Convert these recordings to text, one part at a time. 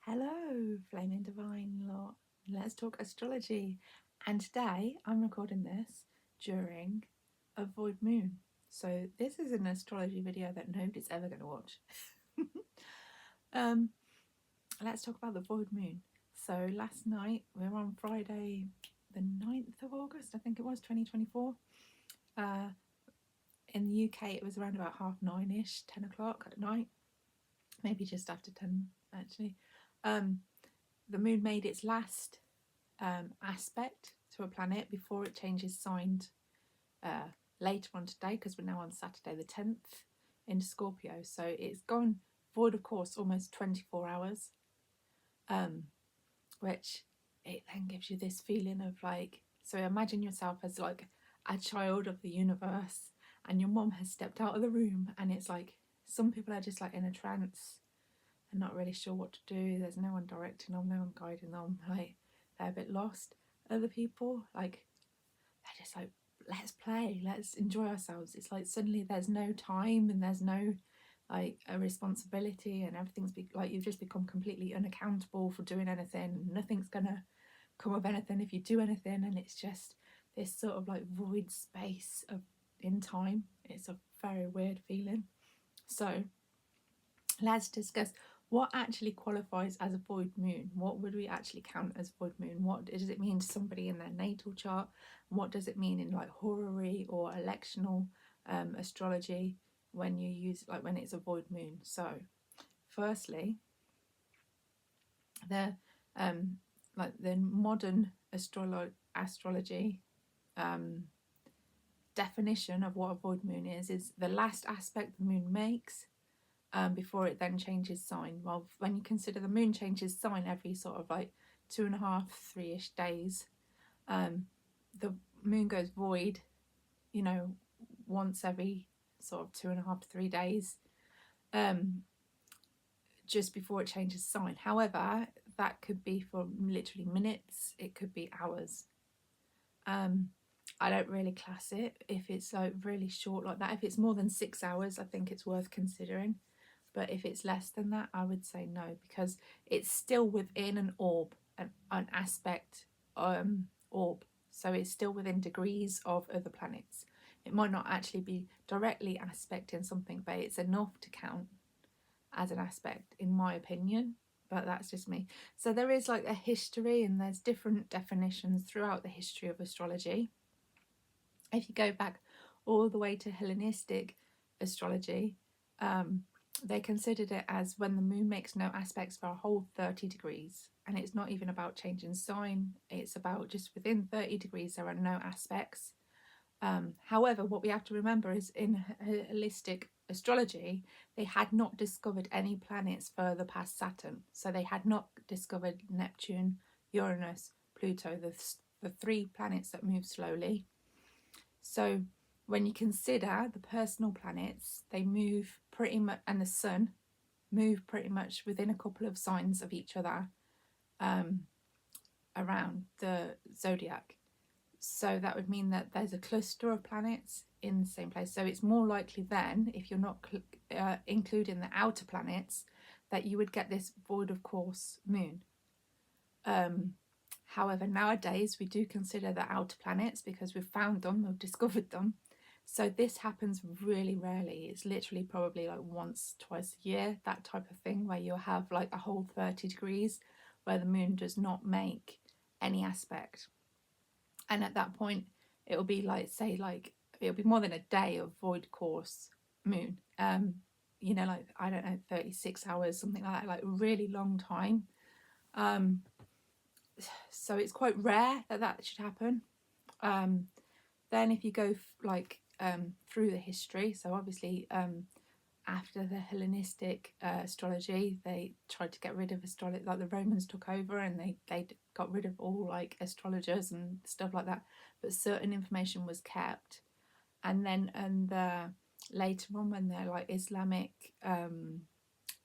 Hello, Flaming Divine lot. Let's talk astrology. And today I'm recording this during a void moon. So this is an astrology video that nobody's ever going to watch. Let's talk about the void moon. So last night, we were on Friday the 9th of August, I think it was, 2024. In the UK it was around about 9:30ish, 10 o'clock at night. Maybe just after 10 actually. The moon made its last aspect to a planet before it changes sign later on today, because we're now on Saturday the 10th into Scorpio. So it's gone void of course almost 24 hours, which it then gives you this feeling of like, so imagine yourself as like a child of the universe and your mom has stepped out of the room, and it's like some people are just like in a trance and not really sure what to do. There's no one directing them, no one guiding them, like they're a bit lost. Other people, like, they're just like, let's play, let's enjoy ourselves. It's like suddenly there's no time and there's no like a responsibility, and everything's like you've just become completely unaccountable for doing anything. Nothing's gonna come of anything if you do anything, and it's just this sort of like void space of in time. It's a very weird feeling. So let's discuss what actually qualifies as a void moon. What would we actually count as void moon? What does it mean to somebody in their natal chart? What does it mean in like horary or electional astrology when you use, like, when it's a void moon? So firstly, the like the modern astrology definition of what a void moon is the last aspect the moon makes before it then changes sign. Well, when you consider the moon changes sign every sort of like 2.5, 3-ish days, the moon goes void, you know, once every sort of 2.5 to 3 days, just before it changes sign. However, that could be for literally minutes, it could be hours. I don't really class it if it's like really short like that. If it's more than 6 hours, I think it's worth considering. But if it's less than that, I would say no, because it's still within an orb, an aspect orb. So it's still within degrees of other planets. It might not actually be directly aspecting something, but it's enough to count as an aspect, in my opinion. But that's just me. So there is like a history, and there's different definitions throughout the history of astrology. If you go back all the way to Hellenistic astrology, they considered it as when the moon makes no aspects for a whole 30 degrees. And it's not even about changing sign, it's about just within 30 degrees there are no aspects. However, what we have to remember is in holistic astrology, they had not discovered any planets further past Saturn. So they had not discovered Neptune, Uranus, Pluto, the 3 planets that move slowly. So when you consider the personal planets, they move pretty much, and the sun move pretty much within a couple of signs of each other around the zodiac. So that would mean that there's a cluster of planets in the same place. So it's more likely then, if you're not including the outer planets, that you would get this void of course moon. However, nowadays we do consider the outer planets because we've found them, we've discovered them. So this happens really rarely. It's literally probably like once, twice a year, that type of thing, where you'll have like a whole 30 degrees where the moon does not make any aspect. And at that point, it'll be like, say, like, it'll be more than a day of void course moon. You know, like, I don't know, 36 hours, something like that, like a really long time. So it's quite rare that that should happen. Then if you go through the history, so obviously after the Hellenistic astrology, they tried to get rid of astrology, like the Romans took over and they got rid of all like astrologers and stuff like that, but certain information was kept. And then later on, when the like Islamic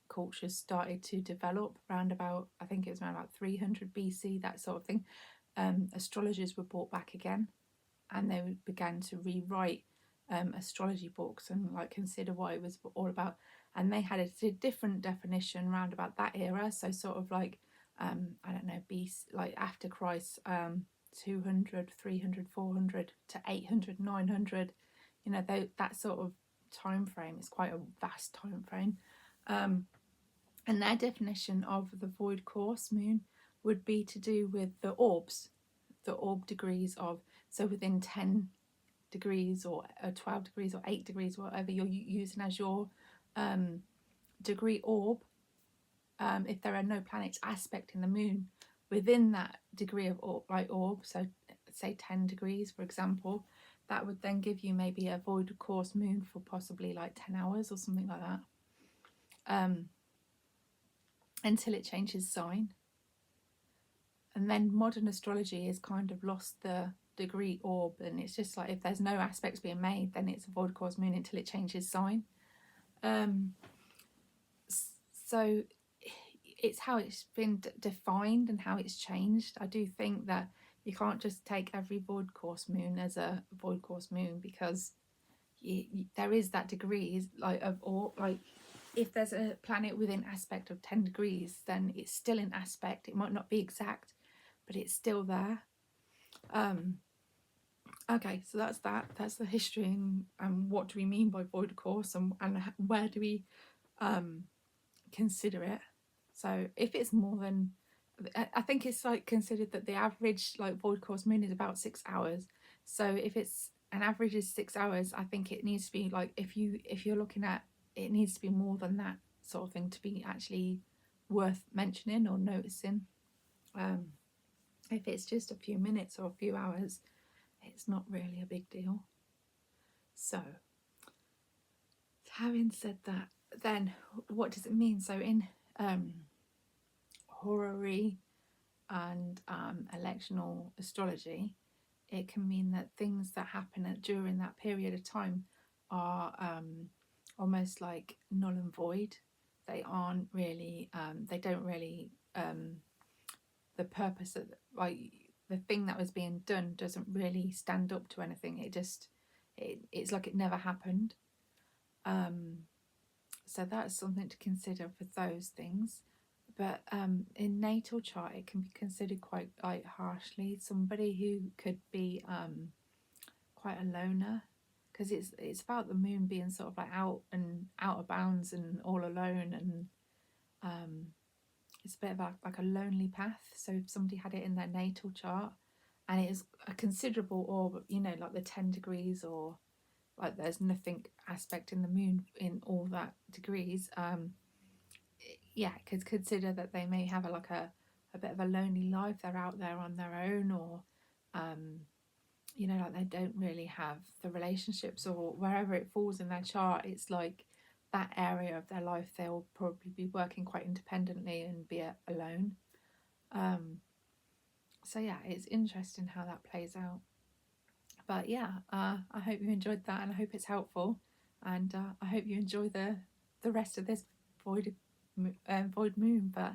cultures started to develop around about, I think it was around about 300 BC, that sort of thing, astrologers were brought back again, and they began to rewrite astrology books and like consider what it was all about. and they had a different definition around about that era. So sort of like I don't know, like after Christ, 200, 300, 400 to 800, 900. You know, that sort of time frame is quite a vast time frame. And their definition of the void course moon would be to do with the orbs, the orb degrees of, so within 10 degrees or 12 degrees or 8 degrees, whatever you're using as your degree orb, if there are no planets aspecting the moon within that degree of orb, so say 10 degrees for example, that would then give you maybe a void course moon for possibly like 10 hours or something like that, until it changes sign. And then modern astrology has kind of lost the degree orb, and it's just like if there's no aspects being made, then it's a void course moon until it changes sign. So it's how it's been defined and how it's changed. I do think that you can't just take every void course moon as a void course moon, because there is that degree like of, or like if there's a planet within aspect of 10 degrees, then it's still in aspect. It might not be exact, but it's still there. Okay, so that's the history, and what do we mean by void course, and where do we consider it. So if it's more than, I think it's like considered that the average like void course moon is about 6 hours. So if it's an average is 6 hours, I think it needs to be like, if you're looking at, it needs to be more than that sort of thing to be actually worth mentioning or noticing. If it's just a few minutes or a few hours, it's not really a big deal. So having said that, then what does it mean? So in horary and electional astrology, it can mean that things that happen during that period of time are almost like null and void. They aren't really, they don't really, the purpose of, like, the thing that was being done doesn't really stand up to anything. It just, it's like it never happened. So that's something to consider for those things. But in natal chart, it can be considered quite like harshly. Somebody who could be quite a loner, because it's about the moon being sort of like out of bounds and all alone, and it's a bit of like a lonely path. So if somebody had it in their natal chart and it is a considerable orb, you know, like the 10 degrees, or like there's nothing aspect in the moon in all that degrees, yeah, could consider that they may have a bit of a lonely life. They're out there on their own, or you know, like they don't really have the relationships, or wherever it falls in their chart, it's like that area of their life they'll probably be working quite independently and be alone. So yeah, it's interesting how that plays out. But yeah, I hope you enjoyed that, and I hope it's helpful, and I hope you enjoy the rest of this void moon. But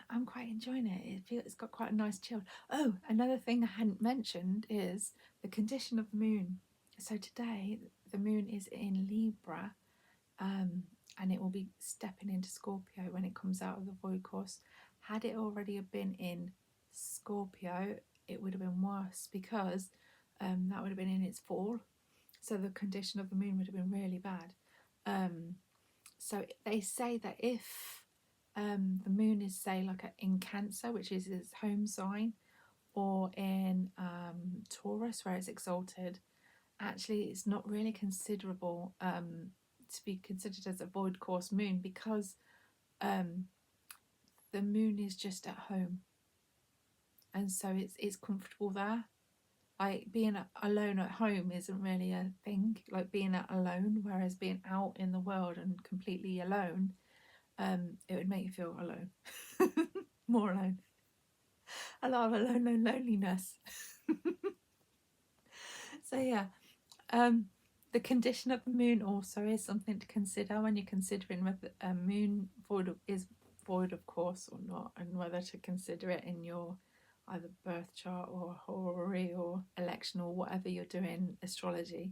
I'm quite enjoying it. It's got quite a nice chill. Oh, another thing I hadn't mentioned is the condition of the moon. So today the moon is in Libra, and it will be stepping into Scorpio when it comes out of the void course. Had it already been in Scorpio, it would have been worse, because that would have been in its fall. So the condition of the moon would have been really bad. So they say that if the moon is, say, like in Cancer, which is its home sign, or in Taurus, where it's exalted, actually it's not really considerable to be considered as a void course moon, because the moon is just at home, and so it's comfortable there. Like being alone at home isn't really a thing, like being alone, whereas being out in the world and completely alone, it would make you feel alone. More alone. A lot of loneliness. So yeah, the condition of the moon also is something to consider when you're considering whether a moon is void of course or not, and whether to consider it in your either birth chart or horary or election or whatever you're doing astrology.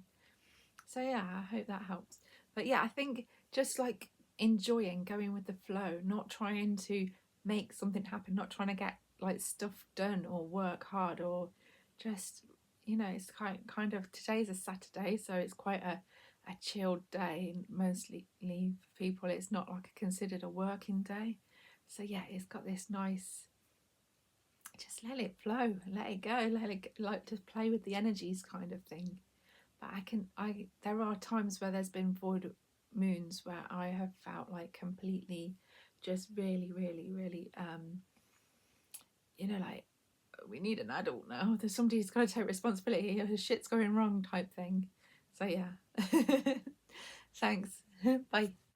So yeah, I hope that helps. But yeah, I think just like enjoying going with the flow, not trying to make something happen, not trying to get like stuff done or work hard, or just, you know, it's kind of, today's a Saturday, so it's quite a chilled day, mostly for people. It's not like considered a working day. So yeah, it's got this nice, just let it flow, let it go, like to play with the energies kind of thing. But there are times where there's been void moons where I have felt like completely just really, really, really, you know, like, we need an adult now. There's somebody who's got to take responsibility. Shit's going wrong type thing. So yeah. Thanks. Bye.